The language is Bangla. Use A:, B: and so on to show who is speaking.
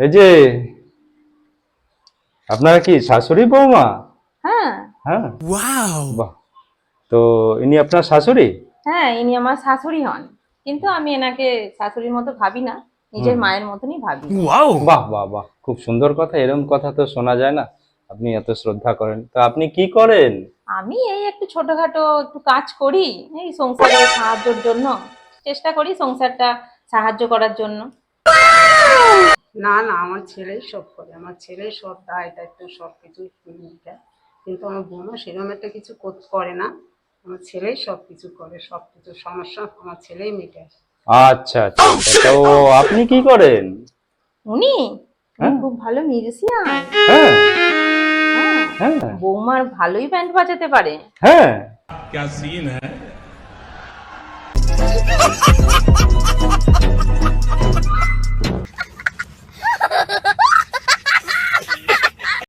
A: এই যে আপনারা কি শাশুড়ি বৌমা?
B: হ্যাঁ।
A: হ্যাঁ, ওয়াও, বাহ। তো ইনি আপনার শাশুড়ি?
B: হ্যাঁ, ইনি আমার শাশুড়ি হন, কিন্তু আমি এনাকে শাশুড়ির মতো ভাবি না, নিজের মায়ের মতনই ভাবি।
A: ওয়াও, বাহ বাহ বাহ, খুব সুন্দর কথা। এরকম কথা তো শোনা যায় না, আপনি এত শ্রদ্ধা করেন। তো আপনি কি করেন?
B: আমি এই একটু ছোটখাটো একটু কাজ করি, এই সংসারে সাহায্যের জন্য চেষ্টা করি, সংসারটা সাহায্য করার জন্য।
C: না না, আমার ছেলেই সব করে, আমার ছেলেই সব দায় দায়িত্ব সব কিছু নেয়। কিন্তু আমার বোনও সেরকম একটা কিছু করে না, আমার ছেলেই সব কিছু করে, সব কিছু সমস্যা আমার ছেলেই মেটায়।
A: আচ্ছা আচ্ছা আচ্ছা। তো আপনি কি করেন?
B: উনি
A: হ্যাঁ
B: খুব ভালো মিউজিশিয়ান।
A: হ্যাঁ
B: হ্যাঁ,
A: হ্যাঁ
B: বৌমার ভালোই ব্যান্ড বাজাতে পারে।
A: হ্যাঁ।
D: क्या सीन है।